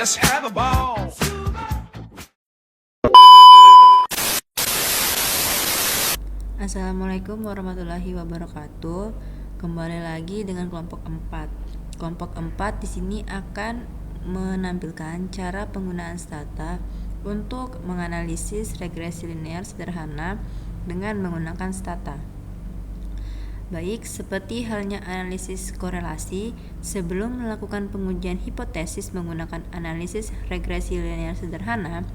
Let's have a ball. Assalamualaikum warahmatullahi wabarakatuh. Kembali lagi dengan kelompok 4. Kelompok 4 di sini akan menampilkan cara penggunaan stata untuk menganalisis regresi linear sederhana dengan menggunakan stata. Baik, seperti halnya analisis korelasi, sebelum melakukan pengujian hipotesis menggunakan analisis regresi linear sederhana,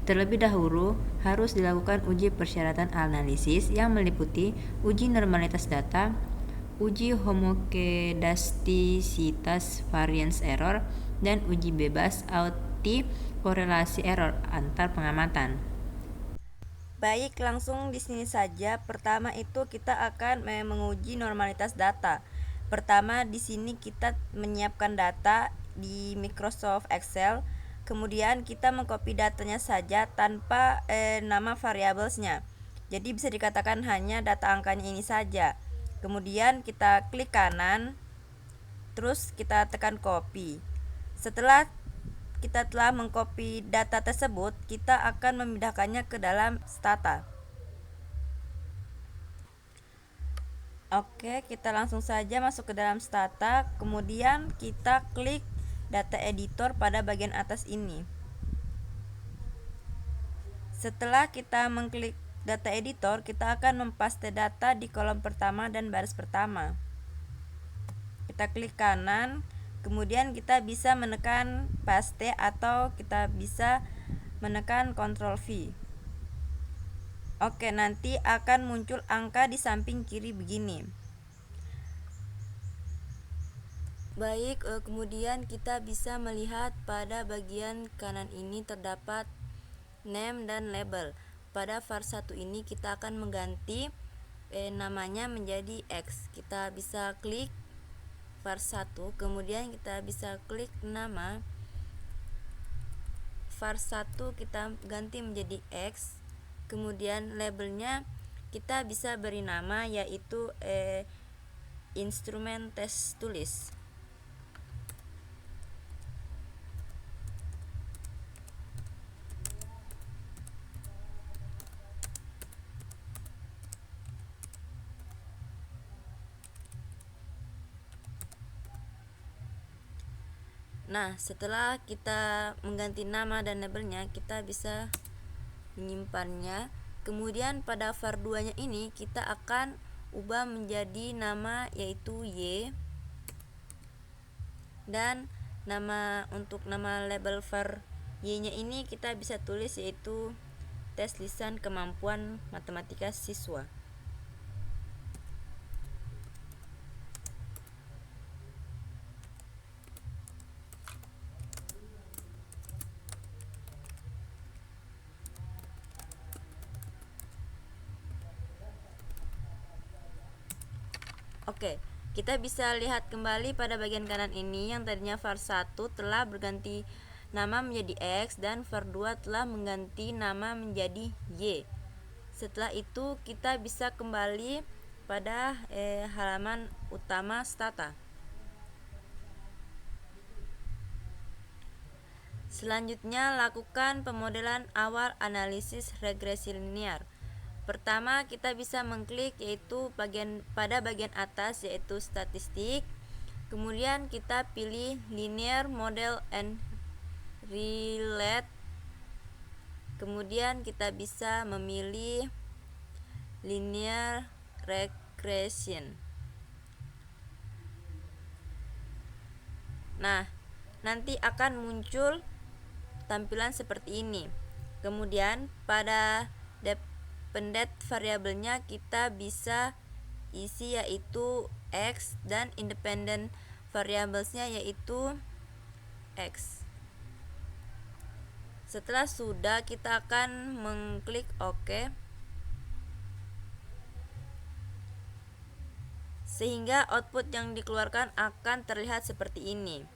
terlebih dahulu harus dilakukan uji persyaratan analisis yang meliputi uji normalitas data, uji homokedastisitas variance error, dan uji bebas auti korelasi error antar pengamatan. Baik, langsung di sini saja. Pertama itu kita akan menguji normalitas data. Pertama di sini kita menyiapkan data di Microsoft Excel. Kemudian kita mengcopy datanya saja tanpa nama variablesnya. Jadi bisa dikatakan hanya data angkanya ini saja. Kemudian kita klik kanan, terus kita tekan copy. Setelah kita telah mengcopy data tersebut, kita akan memindahkannya ke dalam stata. Oke, kita langsung saja masuk ke dalam stata, kemudian kita klik data editor pada bagian atas ini. Setelah kita mengklik data editor, kita akan mempaste data di kolom pertama dan baris pertama. Kita klik kanan, kemudian kita bisa menekan paste atau kita bisa menekan Ctrl V. Oke, nanti akan muncul angka di samping kiri begini. Baik, kemudian kita bisa melihat pada bagian kanan ini terdapat name dan label. Pada var1 ini kita akan mengganti namanya menjadi X. Kita bisa klik var1, kemudian kita bisa klik nama var1, kita ganti menjadi X. Kemudian labelnya kita bisa beri nama yaitu instrumen tes tulis. Nah, setelah kita mengganti nama dan labelnya, kita bisa menyimpannya. Kemudian pada var2 nya ini kita akan ubah menjadi nama yaitu Y, dan untuk nama label var Y nya ini kita bisa tulis yaitu tes lisan kemampuan matematika siswa. Oke, kita bisa lihat kembali pada bagian kanan ini yang tadinya var1 telah berganti nama menjadi X dan var2 telah mengganti nama menjadi Y. Setelah itu kita bisa kembali pada halaman utama stata. Selanjutnya lakukan pemodelan awal analisis regresi linear. Pertama kita bisa mengklik yaitu pada bagian atas yaitu statistik. Kemudian kita pilih linear model and relate. Kemudian kita bisa memilih linear regression. Nah, nanti akan muncul tampilan seperti ini. Kemudian pada dependent variabelnya kita bisa isi yaitu X dan independent variablesnya yaitu X. Setelah sudah, kita akan mengklik OK, sehingga output yang dikeluarkan akan terlihat seperti ini.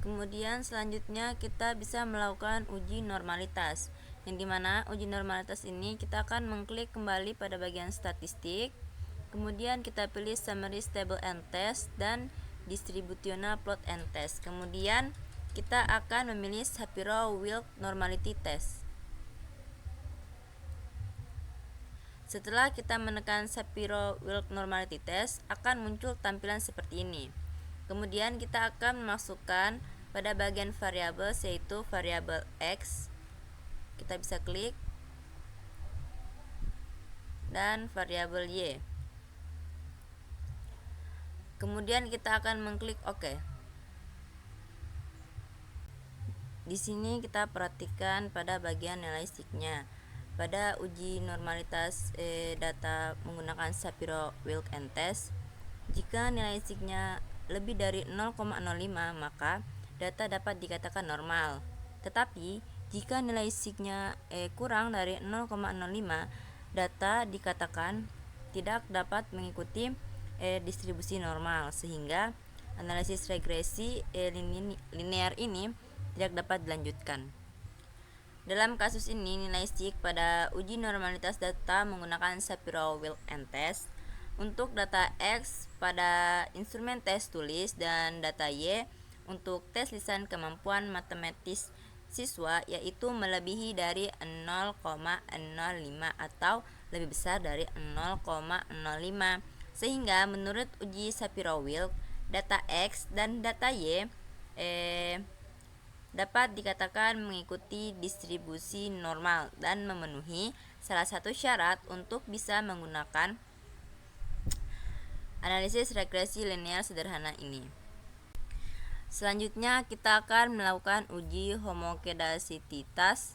Kemudian selanjutnya kita bisa melakukan uji normalitas, yang dimana uji normalitas ini kita akan mengklik kembali pada bagian statistik. Kemudian kita pilih summary stable and test dan distributional plot and test. Kemudian kita akan memilih Shapiro-Wilk normality test. Setelah kita menekan Shapiro-Wilk normality test, akan muncul tampilan seperti ini. Kemudian kita akan memasukkan pada bagian variabel, yaitu variabel X. Kita bisa klik, dan variabel Y. Kemudian kita akan mengklik OK. Di sini kita perhatikan pada bagian nilai signya. Pada uji normalitas data menggunakan Shapiro-Wilk and test, jika nilai signya lebih dari 0,05 maka data dapat dikatakan normal. Tetapi jika nilai signya kurang dari 0,05, data dikatakan tidak dapat mengikuti distribusi normal, sehingga analisis regresi linear ini tidak dapat dilanjutkan. Dalam kasus ini, nilai sig pada uji normalitas data menggunakan Shapiro-Wilk and test untuk data X pada instrumen tes tulis dan data Y untuk tes lisan kemampuan matematis siswa, yaitu melebihi dari 0,05 atau lebih besar dari 0,05, sehingga menurut uji Shapiro-Wilk, data X dan data Y dapat dikatakan mengikuti distribusi normal dan memenuhi salah satu syarat untuk bisa menggunakan analisis regresi linear sederhana ini. Selanjutnya kita akan melakukan uji homokedasitas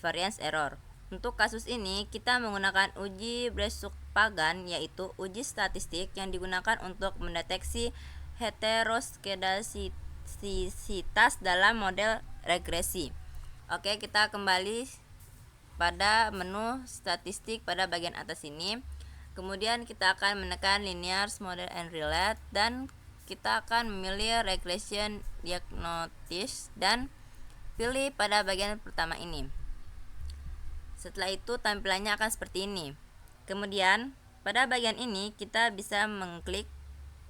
variance error. Untuk kasus ini kita menggunakan uji Bressuk-Pagan, yaitu uji statistik yang digunakan untuk mendeteksi heteroskedasitas dalam model regresi. Oke, kita kembali pada menu statistik pada bagian atas ini. Kemudian kita akan menekan linear model and relate, dan kita akan memilih regression diagnosis dan pilih pada bagian pertama ini. Setelah itu tampilannya akan seperti ini. Kemudian pada bagian ini kita bisa mengklik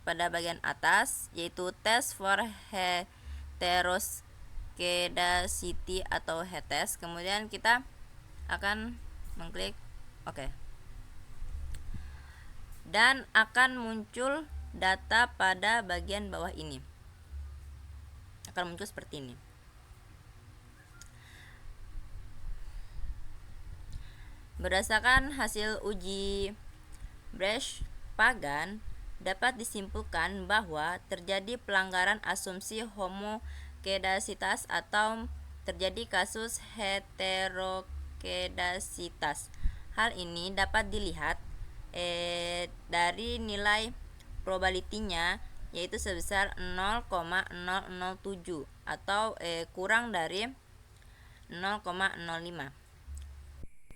pada bagian atas, yaitu test for heteroskedasity atau HETES. Kemudian kita akan mengklik OK, dan akan muncul data pada bagian bawah ini. Akan muncul seperti ini. Berdasarkan hasil uji Bressuk-Pagan, dapat disimpulkan bahwa terjadi pelanggaran asumsi homokedasitas atau terjadi kasus heterokedasitas. Hal ini dapat dilihat dari nilai probability-nya, yaitu sebesar 0,007 atau kurang dari 0,05.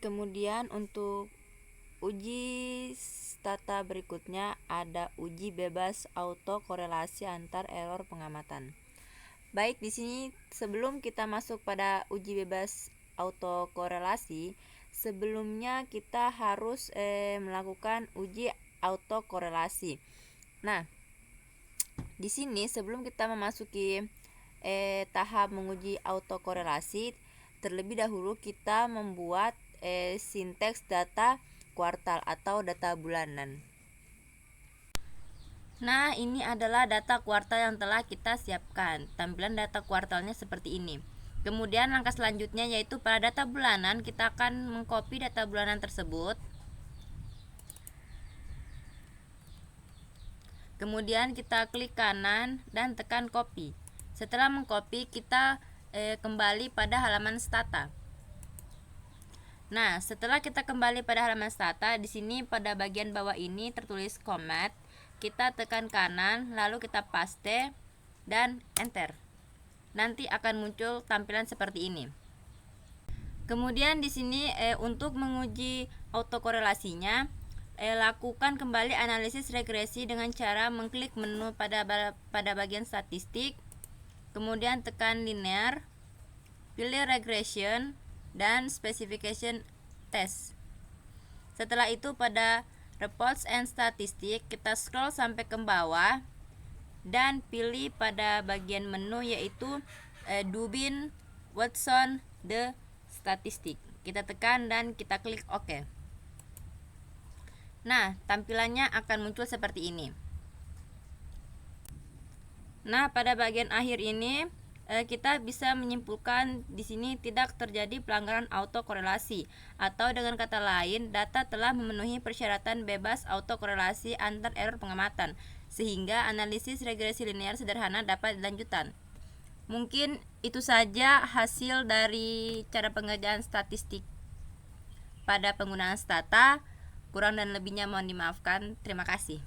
Kemudian untuk uji stata berikutnya ada uji bebas autokorelasi antar error pengamatan. Baik, di sini sebelum kita masuk pada uji bebas autokorelasi, sebelumnya kita harus melakukan uji autokorelasi. Nah, di sini sebelum kita memasuki tahap menguji autokorelasi, terlebih dahulu kita membuat sinteks data kuartal atau data bulanan. Nah, ini adalah data kuartal yang telah kita siapkan. Tampilan data kuartalnya seperti ini. Kemudian langkah selanjutnya yaitu pada data bulanan, kita akan mengcopy data bulanan tersebut. Kemudian kita klik kanan dan tekan copy. Setelah mengcopy, kita kembali pada halaman stata. Nah, setelah kita kembali pada halaman stata, di sini pada bagian bawah ini tertulis command. Kita tekan kanan, lalu kita paste dan enter. Nanti akan muncul tampilan seperti ini. Kemudian di sini untuk menguji autokorelasinya, lakukan kembali analisis regresi dengan cara mengklik menu pada bagian statistik, kemudian tekan linear, pilih regression dan specification test. Setelah itu pada reports and statistik kita scroll sampai ke bawah, dan pilih pada bagian menu yaitu Dubin Watson The Statistic. Kita tekan dan kita klik OK. Nah, tampilannya akan muncul seperti ini. Nah, pada bagian akhir ini kita bisa menyimpulkan di sini tidak terjadi pelanggaran autokorelasi, atau dengan kata lain data telah memenuhi persyaratan bebas autokorelasi antar error pengamatan, sehingga analisis regresi linear sederhana dapat dilanjutkan. Mungkin itu saja hasil dari cara pengerjaan statistik pada penggunaan Stata. Kurang dan lebihnya mohon dimaafkan. Terima kasih.